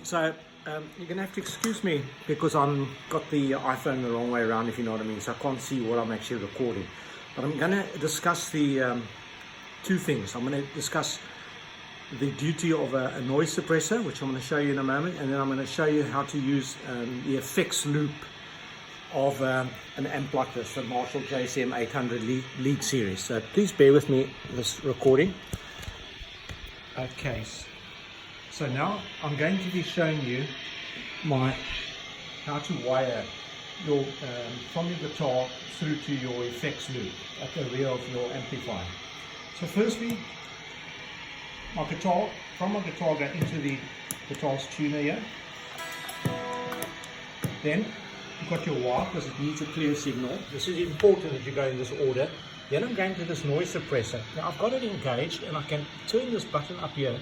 So you're going to have to excuse me because I've got the iPhone the wrong way around, if you know what I mean, so I can't see what I'm actually recording. But I'm going to discuss the two things. I'm going to discuss the duty of a noise suppressor, which I'm going to show you in a moment, and then I'm going to show you how to use the effects loop of an amp like this, the Marshall JCM 800 lead series. So please bear with me this recording. Okay, so now I'm going to be showing you how to wire your from your guitar through to your effects loop at the rear of your amplifier. So firstly, from my guitar go into the guitar's tuner here. Then you've got your wire because it needs a clear signal. This is important that you go in this order. Then I'm going to this noise suppressor. Now I've got it engaged and I can turn this button up here,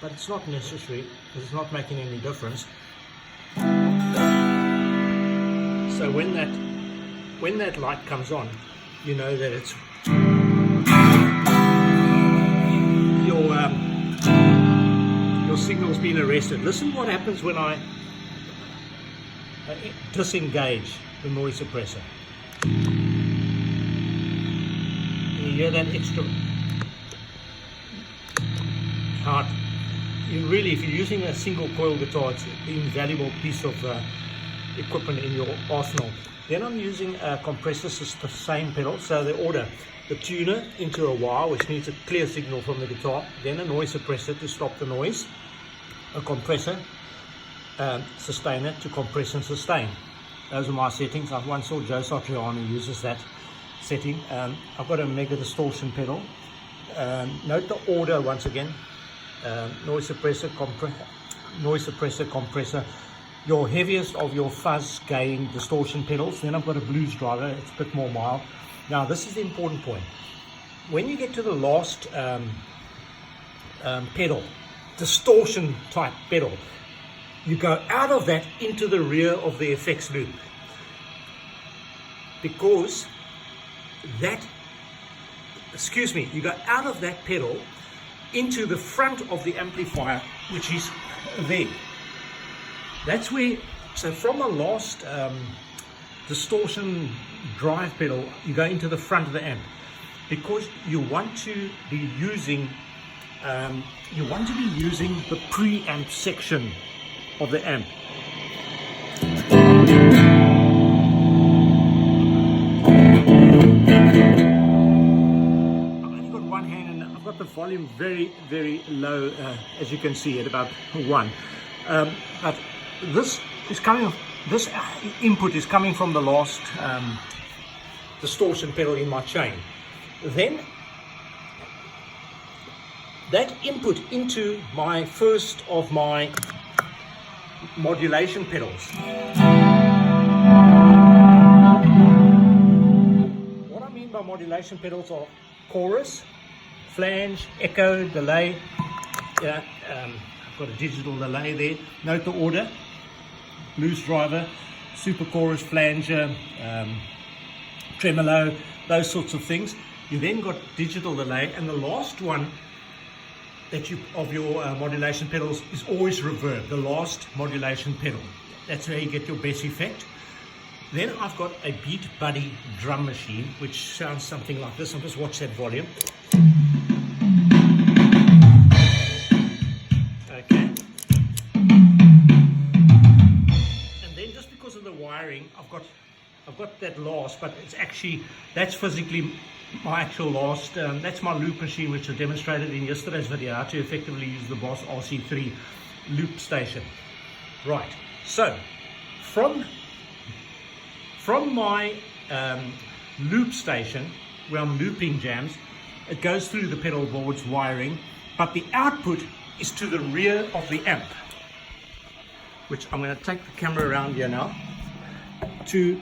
but it's not necessary because it's not making any difference. So when that light comes on, you know that it's your signal's been arrested. Listen what happens when I disengage the noise suppressor. You hear that extra heart. If you're using a single coil guitar, it's an invaluable piece of equipment in your arsenal. Then I'm using a compressor sustain pedal, so the order: the tuner into a wire which needs a clear signal from the guitar, then a noise suppressor to stop the noise, a compressor sustainer to compress and sustain. Those are my settings. I once saw Joe Satriani uses that setting. I've got a mega distortion pedal. Note the order once again: noise suppressor, compressor, your heaviest of your fuzz gain distortion pedals. Then I've got a blues driver, it's a bit more mild. Now this is the important point. When you get to the last pedal, distortion type pedal, you go out of that into the rear of the effects loop, because you go out of that pedal into the front of the amplifier, which is there. That's where, so from a last distortion drive pedal, you go into the front of the amp, because you want to be using the preamp section of the amp. I've only got one hand and I've got the volume very, very low, as you can see, at about 1. But this input is coming from the last distortion pedal in my chain. Then that input into my first of my modulation pedals. What I mean by modulation pedals are chorus, flange, echo, delay. I've got a digital delay there. Note the order: blues driver, super chorus, flanger, tremolo, those sorts of things. You then got digital delay, and the last one of your modulation pedals is always reverb, the last modulation pedal. That's where you get your best effect. Then I've got a Beat Buddy drum machine, which sounds something like this. I'll just watch that volume. Okay. And then just because of the wiring, I've got that last, but that's physically my actual last. That's my loop machine, which I demonstrated in yesterday's video, how to effectively use the Boss RC3 loop station. Right, so from my loop station, where I'm looping jams, it goes through the pedal board's wiring, but the output is to the rear of the amp, which I'm going to take the camera around here now to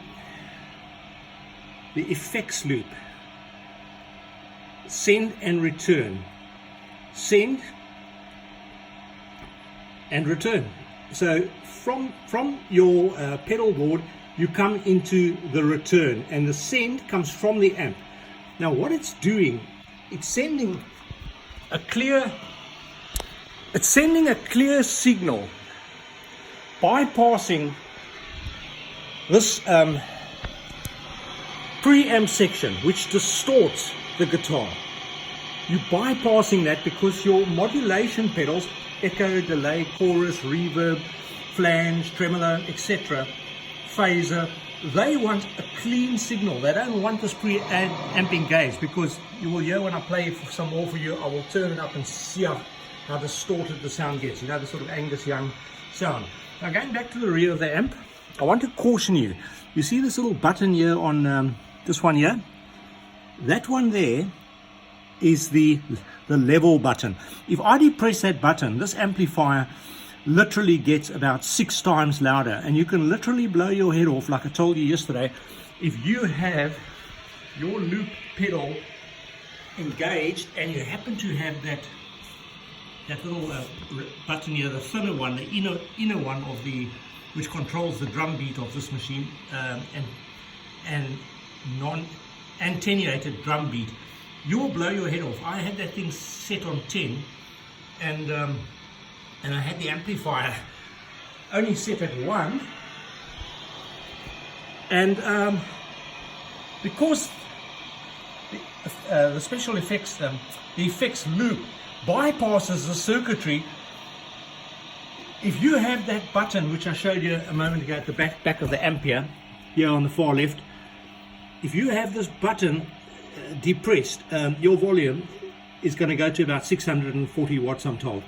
the effects loop. Send and return, send and return. So from your pedal board, you come into the return, and the send comes from the amp. Now what it's doing, it's sending a clear it's sending a clear signal, bypassing this preamp section, which distorts the guitar. You're bypassing that because your modulation pedals, echo, delay, chorus, reverb, flange, tremolo, etc., phaser, they want a clean signal. They don't want this preamp engaged, because you will hear when I play some more for you, I will turn it up and see how distorted the sound gets. You know, the sort of Angus Young sound. Now going back to the rear of the amp, I want to caution you. You see this little button here on this one here? That one there is the level button. If I depress that button, this amplifier literally gets about 6 times louder, and you can literally blow your head off, like I told you yesterday, if you have your loop pedal engaged and you happen to have that little button here, the thinner one, the inner one of which controls the drum beat of this machine, and non-attenuated drum beat, you will blow your head off. I had that thing set on 10, and I had the amplifier only set at 1, and because the special effects, the effects loop bypasses the circuitry, if you have that button which I showed you a moment ago at the back of the amp here on the far left, if you have this button depressed, your volume is going to go to about 640 watts, I'm told.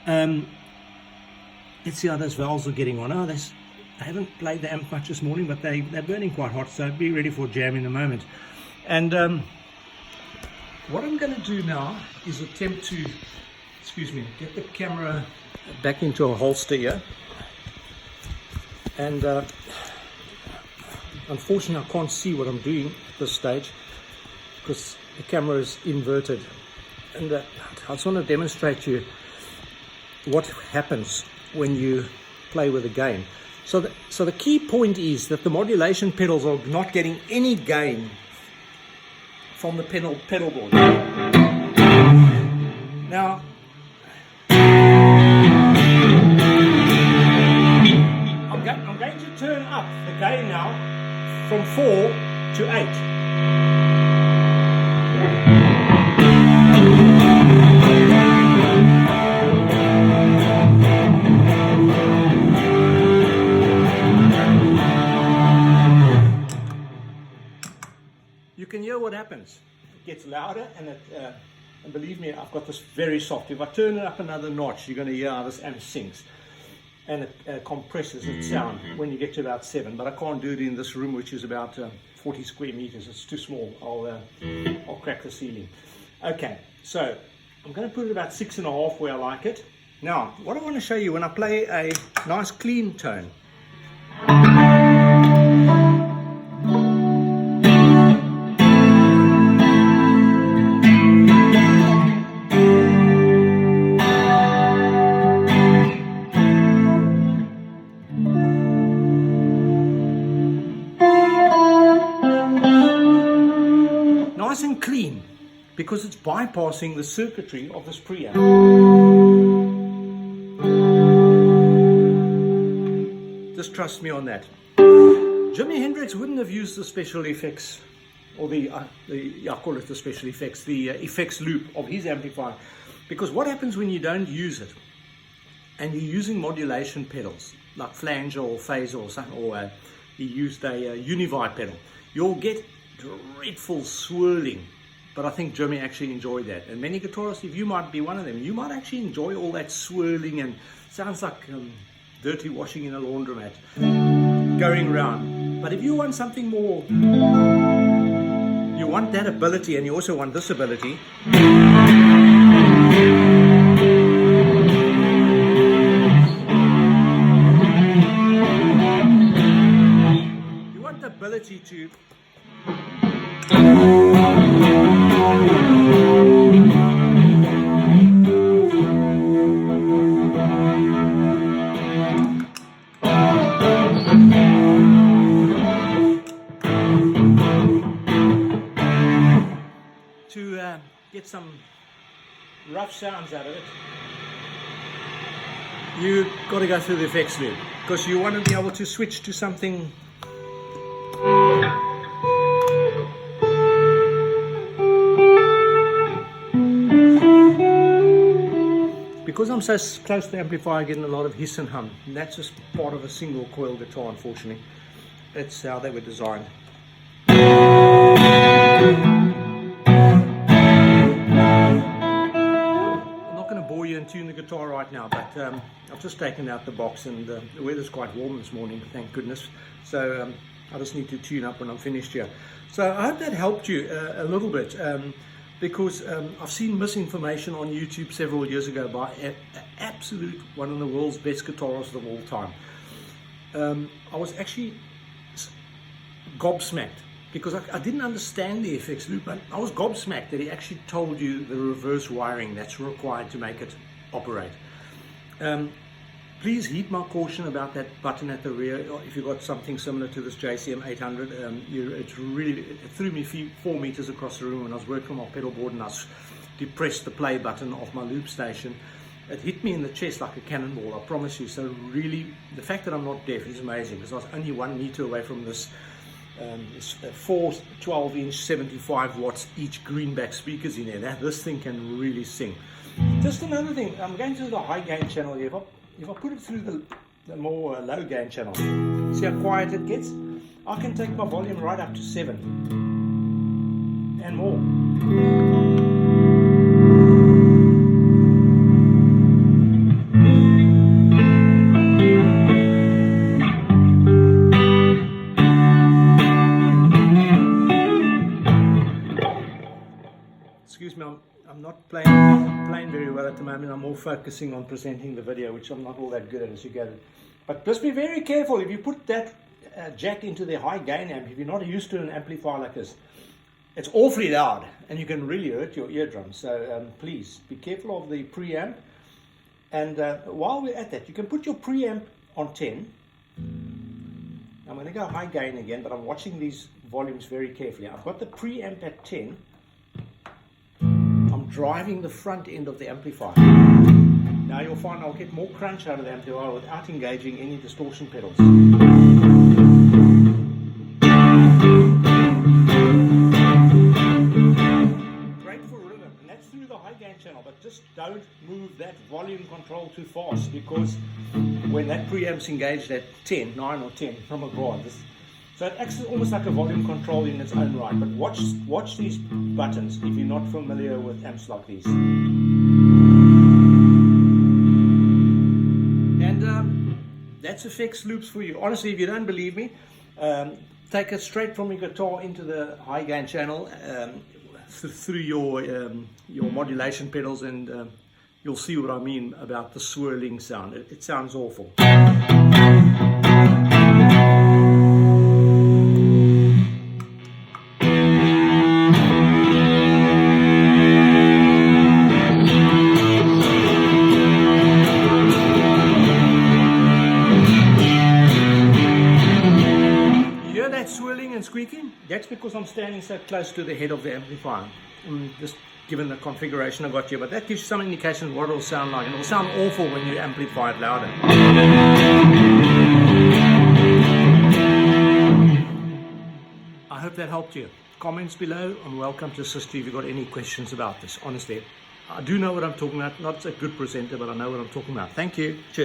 Let's see how those valves are getting on. I haven't played the amp much this morning, but they're burning quite hot, so be ready for a jam in a moment. And what I'm going to do now is attempt to, get the camera back into a holster here. And unfortunately I can't see what I'm doing at this stage because the camera is inverted. And I just want to demonstrate to you what happens when you play with the gain. So the key point is that the modulation pedals are not getting any gain from the pedal board. Now, I'm going to turn up the gain now from 4 to 8. You can hear what happens. It gets louder, and and believe me, I've got this very soft. If I turn it up another notch, you're going to hear how this amp sings, and it compresses its sound when you get to about 7. But I can't do it in this room, which is about 40 square meters. It's too small. I'll crack the ceiling. Okay, so I'm going to put it about 6.5 where I like it. Now, what I want to show you when I play a nice clean tone. Nice and clean, because it's bypassing the circuitry of this preamp. Just trust me on that. Jimi Hendrix wouldn't have used the special effects, or I call it the special effects, the effects loop of his amplifier, because what happens when you don't use it and you're using modulation pedals like flange or phaser or something, or he used a Univi pedal, you'll get dreadful swirling. But I think Jimmy actually enjoyed that, and many guitarists, if you might be one of them, you might actually enjoy all that swirling, and sounds like dirty washing in a laundromat going around. But if you want something more, you want that ability, and you also want this ability. You want the ability to get some rough sounds out of it. you got to go through the effects loop, because you want to be able to switch to something. Because I'm so close to the amplifier, getting a lot of hiss and hum. And that's just part of a single coil guitar, unfortunately. That's how they were designed. And tune the guitar right now, but I've just taken out the box, and the weather's quite warm this morning, thank goodness. So I just need to tune up when I'm finished here. So I hope that helped you a little bit, because I've seen misinformation on YouTube several years ago by an absolute one of the world's best guitarists of all time. I was actually gobsmacked, because I didn't understand the effects loop, but I was gobsmacked that he actually told you the reverse wiring that's required to make it operate. Please heed my caution about that button at the rear. If you've got something similar to this JCM 800, it threw me 4 meters across the room when I was working on my pedal board, and I depressed the play button of my loop station. It hit me in the chest like a cannonball, I promise you. So really, the fact that I'm not deaf is amazing, because I was only 1 meter away from this. Four 12-inch 75 watts each greenback speakers in there. This thing can really sing. Just another thing, I'm going to the high gain channel here. If I put it through the more low gain channel, see how quiet it gets? I can take my volume right up to 7 and more. Excuse me, I'm not playing very well at the moment. I'm more focusing on presenting the video, which I'm not all that good at, as you gather. But just be very careful if you put that jack into the high gain amp. If you're not used to an amplifier like this, it's awfully loud, and you can really hurt your eardrums. So please be careful of the preamp. And while we're at that, you can put your preamp on 10. I'm going to go high gain again, but I'm watching these volumes very carefully. I've got the preamp at 10. Driving the front end of the amplifier. Now you'll find I'll get more crunch out of the amplifier without engaging any distortion pedals. Great for rhythm, and that's through the high gain channel, but just don't move that volume control too fast, because when that preamp's engaged at 10, 9 or 10, from a guard, so it acts almost like a volume control in its own right. But watch these buttons if you're not familiar with amps like these. And that's effects loops for you. Honestly, if you don't believe me, take it straight from your guitar into the high gain channel through your modulation pedals, and you'll see what I mean about the swirling sound. It sounds awful. Swirling and squeaking, that's because I'm standing so close to the head of the amplifier, just given the configuration I got here. But that gives you some indication of what it'll sound like, and it'll sound awful when you amplify it louder. I hope that helped you. Comments below. I'm welcome to assist you if you've got any questions about this. Honestly, I do know what I'm talking about. Not a good presenter, but I know what I'm talking about. Thank you. Cheers.